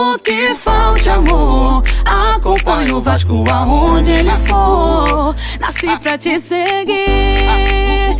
Mesmo que falte amor, acompanho o Vasco aonde ele for. Nasci pra te seguir.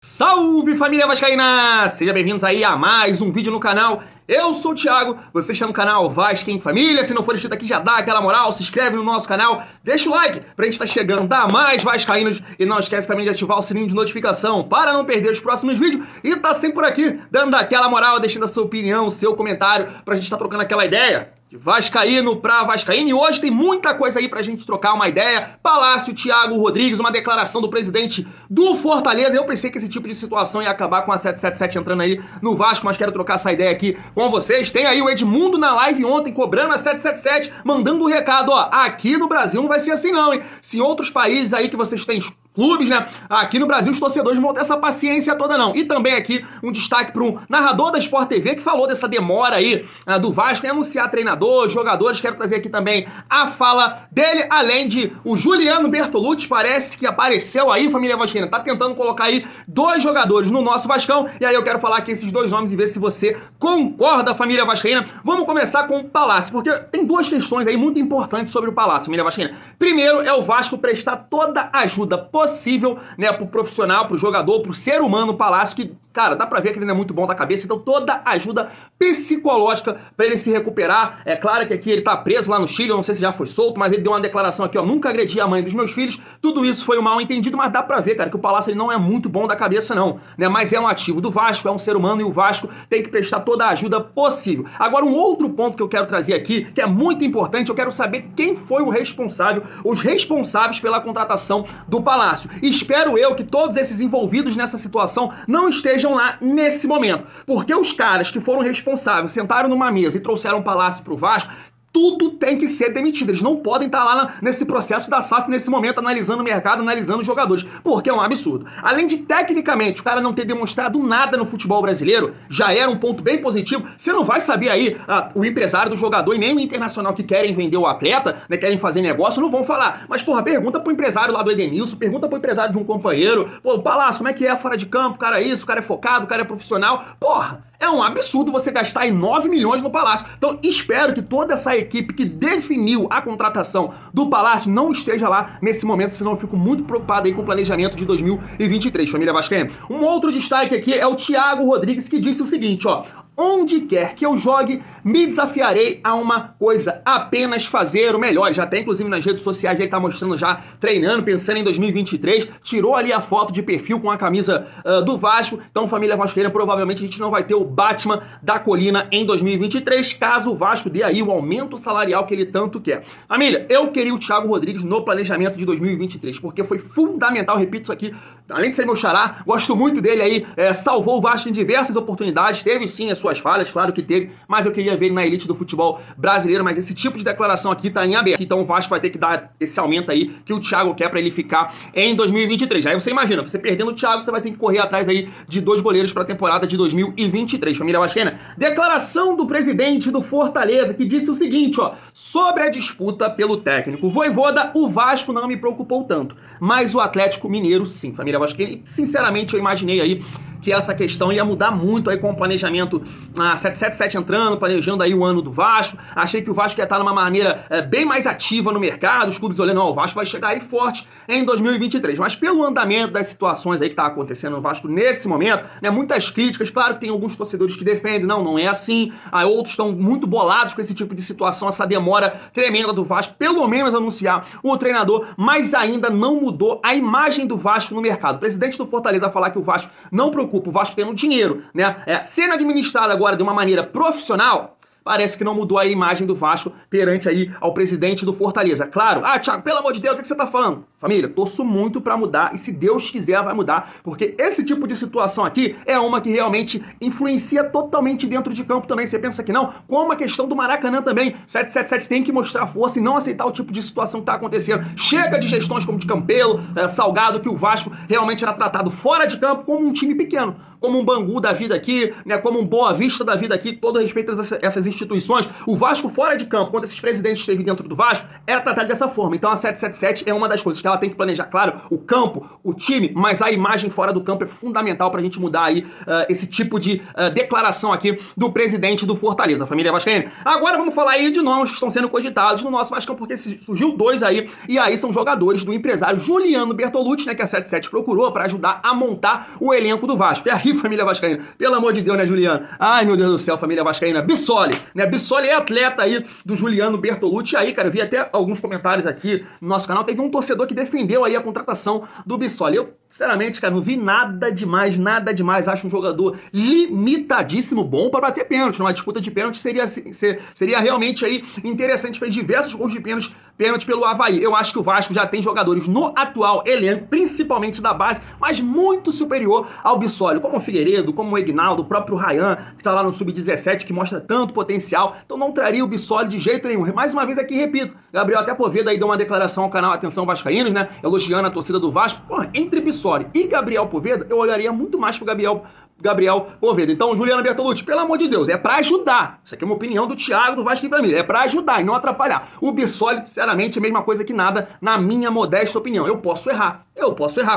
Salve, família vascaína! Sejam bem-vindos aí a mais um vídeo no canal. Eu sou o Thiago, você está no canal Vasco em Família. Se não for inscrito aqui, já dá aquela moral, se inscreve no nosso canal, deixa o like pra gente estar chegando a mais vascaínos. E não esquece também de ativar o sininho de notificação para não perder os próximos vídeos. E tá sempre por aqui, dando aquela moral, deixando a sua opinião, o seu comentário, pra gente estar trocando aquela ideia de vascaíno pra vascaíno. E hoje tem muita coisa aí pra gente trocar uma ideia. Palácio, Thiago Rodrigues, uma declaração do presidente do Fortaleza. Eu pensei que esse tipo de situação ia acabar com a 777 entrando aí no Vasco, mas quero trocar essa ideia aqui com vocês. Tem aí o Edmundo na live ontem cobrando a 777, mandando um recado, ó, aqui no Brasil não vai ser assim não, hein? Se em outros países aí que vocês têm clubes, né? Aqui no Brasil os torcedores não vão ter essa paciência toda não. E também aqui um destaque para um narrador da Sport TV que falou dessa demora aí do Vasco em anunciar treinador, jogadores. Quero trazer aqui também a fala dele, além de o Juliano Bertolucci, parece que apareceu aí, família vascaína, tá tentando colocar aí 2 jogadores no nosso Vascão, e aí eu quero falar aqui esses 2 nomes e ver se você concorda, família vascaína. Vamos começar com o Palácio, porque tem 2 questões aí muito importantes sobre o Palácio, família vascaína. Primeiro é o Vasco prestar toda a ajuda possível, né, pro profissional, pro jogador, pro ser humano Palácio, que, cara, dá pra ver que ele não é muito bom da cabeça, então toda ajuda psicológica pra ele se recuperar. É claro que aqui ele tá preso lá no Chile, eu não sei se já foi solto, mas ele deu uma declaração aqui, ó, nunca agredi a mãe dos meus filhos, tudo isso foi um mal entendido, mas dá pra ver, cara, que o Palácio ele não é muito bom da cabeça não, né, mas é um ativo do Vasco, é um ser humano e o Vasco tem que prestar toda a ajuda possível. Agora, um outro ponto que eu quero trazer aqui, que é muito importante, eu quero saber quem foi o responsável, os responsáveis pela contratação do Palácio. Espero eu que todos esses envolvidos nessa situação não estejam lá nesse momento, porque os caras que foram responsáveis sentaram numa mesa e trouxeram o Palácio pro Vasco. Tudo tem que ser demitido. Eles não podem estar lá nesse processo da SAF nesse momento, analisando o mercado, analisando os jogadores, porque é um absurdo. Além de, tecnicamente, o cara não ter demonstrado nada no futebol brasileiro, já era um ponto bem positivo. Você não vai saber aí, o empresário do jogador e nem o internacional que querem vender o atleta, né, querem fazer negócio, não vão falar. Mas, porra, pergunta pro empresário lá do Edenilson, pergunta pro empresário de um companheiro, pô, Palácio, como é que é fora de campo? O cara é isso, o cara é focado, o cara é profissional. Porra! É um absurdo você gastar aí 9 milhões no Palácio. Então, espero que toda essa equipe que definiu a contratação do Palácio não esteja lá nesse momento, senão eu fico muito preocupado aí com o planejamento de 2023, família vascaína. Um outro destaque aqui é o Thiago Rodrigues, que disse o seguinte, ó: onde quer que eu jogue, me desafiarei a uma coisa, apenas fazer o melhor. Já até, inclusive, nas redes sociais, ele tá mostrando já, treinando, pensando em 2023. Tirou ali a foto de perfil com a camisa do Vasco. Então, família vascaína, provavelmente a gente não vai ter o Batman da Colina em 2023, caso o Vasco dê aí o aumento salarial que ele tanto quer. Família, eu queria o Thiago Rodrigues no planejamento de 2023, porque foi fundamental, repito isso aqui, além de ser meu xará, gosto muito dele aí, salvou o Vasco em diversas oportunidades, teve sim as suas falhas, claro que teve, mas eu queria ver ele na elite do futebol brasileiro. Mas esse tipo de declaração aqui tá em aberto, então o Vasco vai ter que dar esse aumento aí que o Thiago quer pra ele ficar em 2023. Aí você imagina, você perdendo o Thiago, você vai ter que correr atrás aí de 2 goleiros pra temporada de 2023, família vascaína. Declaração do presidente do Fortaleza, que disse o seguinte, ó: sobre a disputa pelo técnico Vojvoda, o Vasco não me preocupou tanto, mas o Atlético Mineiro sim, família vascaína. E sinceramente eu imaginei aí que essa questão ia mudar muito aí com o planejamento 777 entrando, planejando aí o ano do Vasco. Achei que o Vasco ia estar numa maneira bem mais ativa no mercado, os clubes olhando, ó, o Vasco vai chegar aí forte em 2023. Mas pelo andamento das situações aí que tá acontecendo no Vasco nesse momento, né, muitas críticas, claro que tem alguns torcedores que defendem, não é assim, aí outros estão muito bolados com esse tipo de situação, essa demora tremenda do Vasco, pelo menos anunciar o treinador, mas ainda não mudou a imagem do Vasco no mercado. O presidente do Fortaleza falar que o Vasco não preocupa, o Vasco tendo dinheiro, né, sendo administrado agora de uma maneira profissional, parece que não mudou a imagem do Vasco perante aí ao presidente do Fortaleza. Claro, Thiago, pelo amor de Deus, o que você tá falando? Família, torço muito pra mudar e se Deus quiser vai mudar, porque esse tipo de situação aqui é uma que realmente influencia totalmente dentro de campo também. Você pensa que não? Como a questão do Maracanã também. 777 tem que mostrar força e não aceitar o tipo de situação que tá acontecendo. Chega de gestões como de Campelo, Salgado, que o Vasco realmente era tratado fora de campo como um time pequeno, como um Bangu da vida aqui, né, como um Boa Vista da vida aqui, todo respeito a essas instituições, o Vasco fora de campo, quando esses presidentes esteve dentro do Vasco, era tratado dessa forma. Então a 777 é uma das coisas que ela tem que planejar, claro, o campo, o time, mas a imagem fora do campo é fundamental pra gente mudar aí esse tipo de declaração aqui do presidente do Fortaleza, a família vascaína. Agora vamos falar aí de nomes que estão sendo cogitados no nosso Vascão, porque surgiu 2 aí, e aí são jogadores do empresário Juliano Bertolucci, né, que a 77 procurou pra ajudar a montar o elenco do Vasco. E aí, família vascaína, pelo amor de Deus, né, Juliano? Ai, meu Deus do céu, família vascaína. Bissoli, né? Bissoli é atleta aí do Juliano Bertolucci. E aí, cara, eu vi até alguns comentários aqui no nosso canal. Teve um torcedor que defendeu aí a contratação do Bissoli. Eu, sinceramente, cara, não vi nada demais, nada demais. Acho um jogador limitadíssimo, bom para bater pênalti. Numa disputa de pênalti seria realmente aí interessante. Fez diversos gols de pênalti pelo Avaí. Eu acho que o Vasco já tem jogadores no atual elenco, principalmente da base, mas muito superior ao Bissoli, como o Figueiredo, como o Ignaldo, o próprio Ryan, que tá lá no Sub-17, que mostra tanto potencial. Então não traria o Bissoli de jeito nenhum. Mais uma vez aqui, repito, Gabriel até Poveda aí deu uma declaração ao canal Atenção Vascaínos, né, elogiando a torcida do Vasco. Porra, entre Bissoli e Gabriel Poveda, eu olharia muito mais pro Gabriel Poveda. Então, Juliano Bertolucci, pelo amor de Deus, é pra ajudar. Isso aqui é uma opinião do Thiago, do Vasco e Família. É pra ajudar e não atrapalhar. O Bissoli, sinceramente, é a mesma coisa que nada, na minha modesta opinião. Eu posso errar,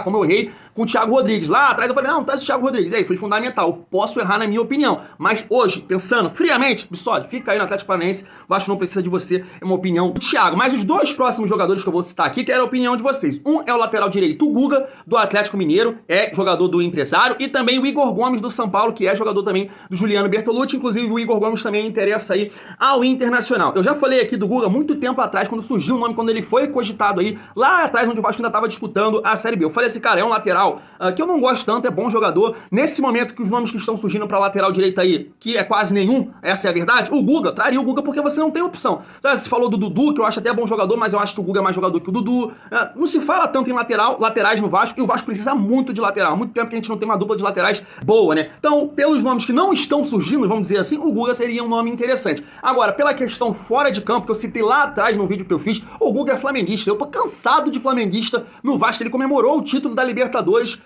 como eu errei com o Thiago Rodrigues. Lá atrás eu falei, não, tá esse Thiago Rodrigues. Aí, foi fundamental. Eu posso errar na minha opinião. Mas hoje, pensando friamente, Bissoli, fica aí no Atlético Paranaense. O Vasco não precisa de você. É uma opinião do Thiago. Mas os 2 próximos jogadores que eu vou citar aqui, quero a opinião de vocês. Um é o lateral direito, o Guga, do Atlético Mineiro, é jogador do empresário. E também o Igor Gomes, do São Paulo, que é jogador também do Juliano Bertolucci. Inclusive, o Igor Gomes também interessa aí ao Internacional. Eu já falei aqui do Guga muito tempo atrás, quando surgiu o nome, quando ele foi cogitado aí, lá atrás, onde o Vasco ainda estava disputando a Série B. Eu falei assim, cara, é um lateral que eu não gosto tanto, é bom jogador. Nesse momento que os nomes que estão surgindo pra lateral direita aí, que é quase nenhum, essa é a verdade, o Guga, traria o Guga porque você não tem opção. Você falou do Dudu, que eu acho até bom jogador, mas eu acho que o Guga é mais jogador que o Dudu. Não se fala tanto em laterais no Vasco, e o Vasco precisa muito de lateral. Há muito tempo que a gente não tem uma dupla de laterais boa, né? Então, pelos nomes que não estão surgindo, vamos dizer assim, o Guga seria um nome interessante. Agora, pela questão fora de campo, que eu citei lá atrás no vídeo que eu fiz, o Guga é flamenguista. Eu tô cansado de flamenguista no Vasco. Ele comemorou o título da Libertadores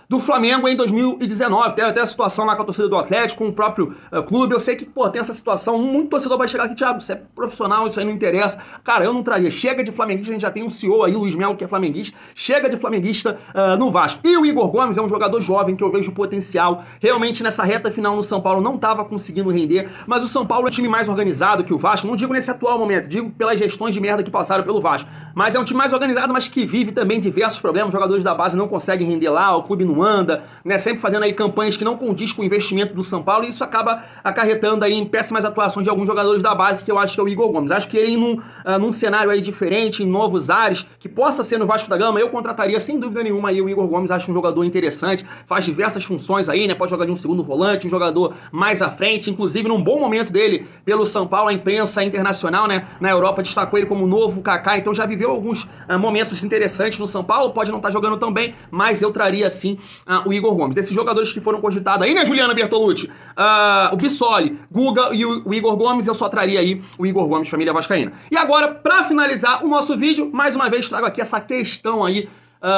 do Flamengo em 2019. Tem até a situação lá com a torcida do Atlético, com o próprio clube. Eu sei que, pô, tem essa situação. Muito torcedor vai chegar aqui, Thiago, você é profissional, isso aí não interessa. Cara, eu não traria. Chega de flamenguista, a gente já tem um CEO aí, Luiz Melo, que é flamenguista. Chega de flamenguista no Vasco. E o Igor Gomes é um jogador jovem que eu vejo potencial. Realmente, nessa reta final no São Paulo, não estava conseguindo render, mas o São Paulo é um time mais organizado que o Vasco. Não digo nesse atual momento, digo pelas gestões de merda que passaram pelo Vasco. Mas é um time mais organizado, mas que vive também diversos problemas. Os jogadores da base não conseguem render lá, o clube não anda, né? Sempre fazendo aí campanhas que não condiz com o investimento do São Paulo, e isso acaba acarretando aí em péssimas atuações de alguns jogadores da base, que eu acho que é o Igor Gomes. Acho que ele num cenário aí diferente, em novos ares, que possa ser no Vasco da Gama, eu contrataria sem dúvida nenhuma aí o Igor Gomes. Acho um jogador interessante, faz diversas funções aí, né? Pode jogar de um segundo volante, um jogador mais à frente, inclusive num bom momento dele pelo São Paulo, a imprensa internacional, né, na Europa destacou ele como o novo Kaká, então já viveu alguns momentos interessantes no São Paulo. Pode não estar jogando tão bem, mas eu traria assim o Igor Gomes. Desses jogadores que foram cogitados aí, né, Juliana Bertolucci? O Bissoli, Guga e o Igor Gomes, eu só traria aí o Igor Gomes, família vascaína. E agora, pra finalizar o nosso vídeo, mais uma vez trago aqui essa questão aí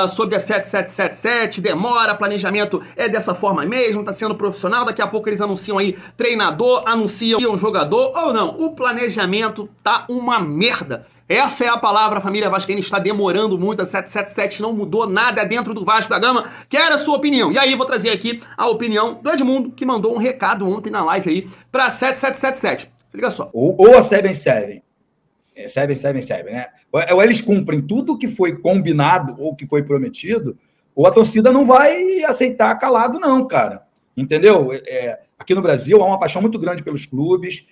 sobre a 7777, demora, planejamento é dessa forma mesmo, tá sendo profissional, daqui a pouco eles anunciam aí treinador, anunciam jogador, ou não, o planejamento tá uma merda. Essa é a palavra, família vascaína, está demorando muito, a 777 não mudou nada dentro do Vasco da Gama. Quero a sua opinião. E aí vou trazer aqui a opinião do Edmundo, que mandou um recado ontem na live aí pra 7777. Liga só. Ou a 777. 777, né? Ou eles cumprem tudo que foi combinado ou que foi prometido, ou a torcida não vai aceitar calado, não, cara. Entendeu? Aqui no Brasil há uma paixão muito grande pelos clubes,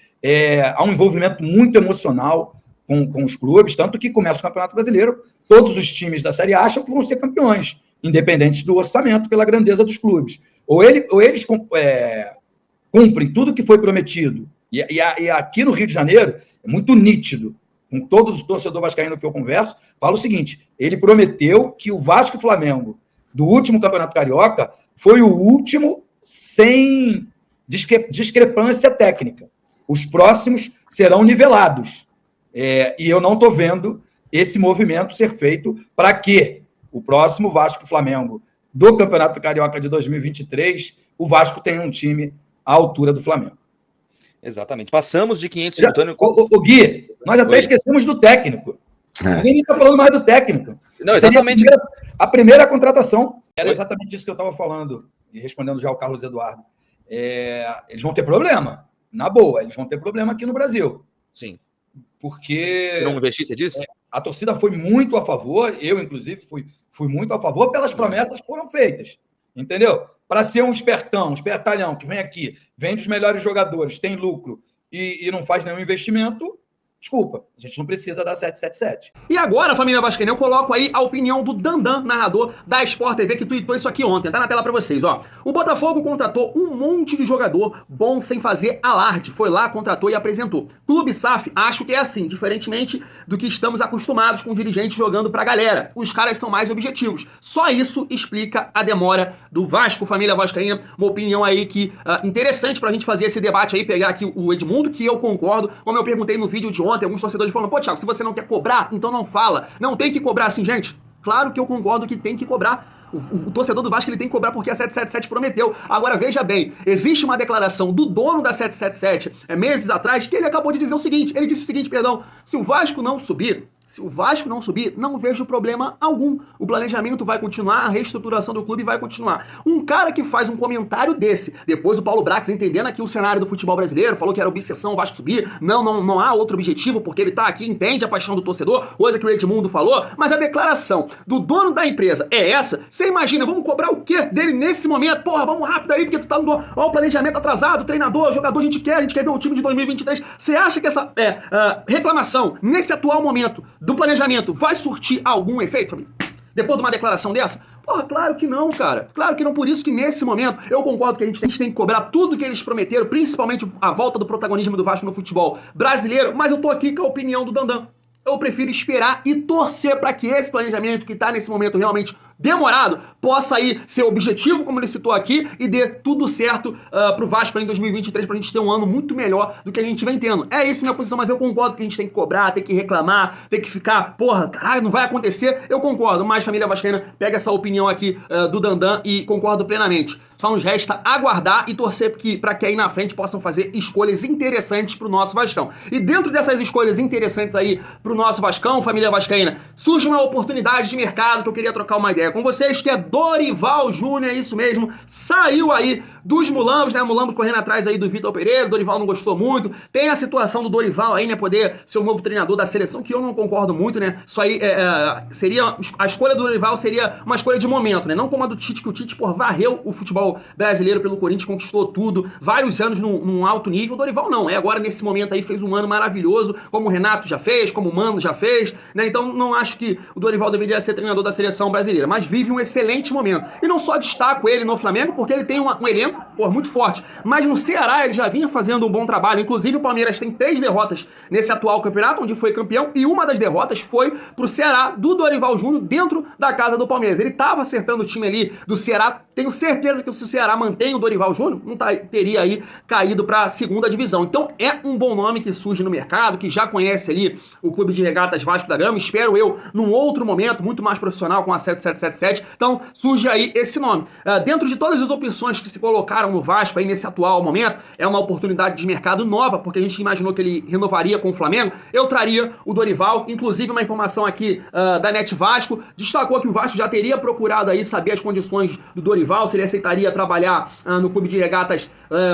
há um envolvimento muito emocional com os clubes, tanto que começa o Campeonato Brasileiro, todos os times da Série A acham que vão ser campeões, independente do orçamento, pela grandeza dos clubes. Ou eles cumprem tudo que foi prometido, e aqui no Rio de Janeiro é muito nítido, com todos os torcedores vascaínos que eu converso, falo o seguinte: ele prometeu que o Vasco e Flamengo do último Campeonato Carioca foi o último sem discrepância técnica. Os próximos serão nivelados. E eu não estou vendo esse movimento ser feito para que o próximo Vasco e Flamengo do Campeonato Carioca de 2023, o Vasco tem um time à altura do Flamengo. Exatamente. Passamos de 500 simultâneos. O Gui, nós até esquecemos do técnico. Ninguém está falando mais do técnico. Não, exatamente. A primeira contratação era exatamente isso que eu estava falando, e respondendo já ao Carlos Eduardo. Eles vão ter problema, na boa, eles vão ter problema aqui no Brasil. Sim. Porque não investir, você disse? A torcida foi muito a favor, eu, inclusive, fui muito a favor pelas promessas que foram feitas. Entendeu? Para ser um espertão, um espertalhão que vem aqui, vende os melhores jogadores, tem lucro e não faz nenhum investimento, desculpa, a gente não precisa da 777. E agora, família vascaína, eu coloco aí a opinião do Dandan, narrador da Sport TV, que tweetou isso aqui ontem. Tá na tela pra vocês, ó. O Botafogo contratou um monte de jogador bom sem fazer alarde. Foi lá, contratou e apresentou. Clube SAF, acho que é assim, diferentemente do que estamos acostumados com dirigentes jogando pra galera. Os caras são mais objetivos. Só isso explica a demora do Vasco, família vascaína. Uma opinião aí que interessante pra gente fazer esse debate aí, pegar aqui o Edmundo, que eu concordo, como eu perguntei no vídeo de ontem, alguns torcedores falam, pô, Thiago, se você não quer cobrar, então não fala. Não tem que cobrar assim, gente. Claro que eu concordo que tem que cobrar. O torcedor do Vasco ele tem que cobrar porque a 777 prometeu. Agora, veja bem, existe uma declaração do dono da 777, meses atrás, que ele acabou de dizer o seguinte, ele disse o seguinte, perdão, se o Vasco não subir, não vejo problema algum. O planejamento vai continuar, a reestruturação do clube vai continuar. Um cara que faz um comentário desse, depois o Paulo Brax, entendendo aqui o cenário do futebol brasileiro, falou que era obsessão o Vasco subir, não há outro objetivo, porque ele tá aqui, entende a paixão do torcedor, coisa que o Edmundo falou, mas a declaração do dono da empresa é essa, você imagina, vamos cobrar o quê dele nesse momento? Porra, vamos rápido aí, porque tu tá no ó, o planejamento atrasado, treinador, jogador, a gente quer ver o time de 2023. Você acha que essa reclamação, nesse atual momento, do planejamento vai surtir algum efeito, família? Depois de uma declaração dessa? Porra, claro que não, cara. Claro que não. Por isso que nesse momento eu concordo que a gente tem que cobrar tudo que eles prometeram, principalmente a volta do protagonismo do Vasco no futebol brasileiro, mas eu tô aqui com a opinião do Dandan. Eu prefiro esperar e torcer para que esse planejamento que está nesse momento realmente demorado possa aí ser objetivo, como ele citou aqui, e dê tudo certo pro Vasco aí em 2023 pra gente ter um ano muito melhor do que a gente vem tendo. É essa a minha posição, mas eu concordo que a gente tem que cobrar, tem que reclamar, tem que ficar, porra, caralho, não vai acontecer. Eu concordo, mas família vascaína, pega essa opinião aqui do Dandan e concordo plenamente. Só nos resta aguardar e torcer para que aí na frente possam fazer escolhas interessantes pro nosso Vascão. E dentro dessas escolhas interessantes aí pro nosso Vascão, família vascaína, surge uma oportunidade de mercado que eu queria trocar uma ideia com vocês, que é Dorival Júnior, é isso mesmo, saiu aí dos Mulambos, né, Mulambos correndo atrás aí do Vitor Pereira, Dorival não gostou muito, tem a situação do Dorival aí, né, poder ser o novo treinador da seleção, que eu não concordo muito, né, isso aí seria, a escolha do Dorival seria uma escolha de momento, né, não como a do Tite, que o Tite, varreu o futebol brasileiro pelo Corinthians, conquistou tudo, vários anos num alto nível. O Dorival não, agora nesse momento aí fez um ano maravilhoso, como o Renato já fez, como o Mano já fez, né, então não acho que o Dorival deveria ser treinador da seleção brasileira, mas vive um excelente momento, e não só destaco ele no Flamengo, porque ele tem um elenco, muito forte, mas no Ceará ele já vinha fazendo um bom trabalho, inclusive o Palmeiras tem 3 derrotas nesse atual campeonato, onde foi campeão, e uma das derrotas foi pro Ceará, do Dorival Júnior, dentro da casa do Palmeiras. Ele tava acertando o time ali do Ceará, tenho certeza que se o Ceará mantém o Dorival Júnior, não teria aí caído pra segunda divisão. Então é um bom nome que surge no mercado, que já conhece ali o Clube de Regatas Vasco da Gama, espero eu, num outro momento, muito mais profissional com a 7777, então surge aí esse nome. Dentro de todas as opções que se colocaram no Vasco aí nesse atual momento, é uma oportunidade de mercado nova, porque a gente imaginou que ele renovaria com o Flamengo, eu traria o Dorival, inclusive uma informação aqui da Net Vasco, destacou que o Vasco já teria procurado aí saber as condições do Dorival, se ele aceitaria trabalhar no Clube de Regatas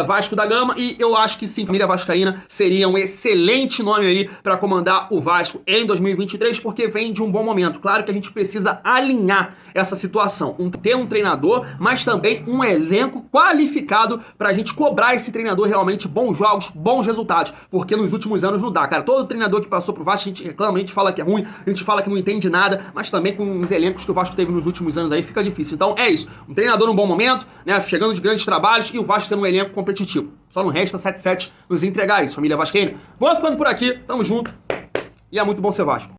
Vasco da Gama, e eu acho que sim, família vascaína seria um excelente nome aí para comandar o Vasco em 2023, porque vem de um bom momento. Claro que a gente precisa alinhar essa situação, ter um treinador, mas também um elenco qualificado pra gente cobrar esse treinador realmente bons jogos, bons resultados, porque nos últimos anos não dá, cara. Todo treinador que passou pro Vasco, a gente reclama, a gente fala que é ruim, a gente fala que não entende nada, mas também com os elencos que o Vasco teve nos últimos anos aí fica difícil. Então é isso, um treinador num bom momento, né, chegando de grandes trabalhos e o Vasco tendo um elenco competitivo. Só não resta 77 nos entregar isso, família vascaína. Vou ficando por aqui, tamo junto e é muito bom ser Vasco.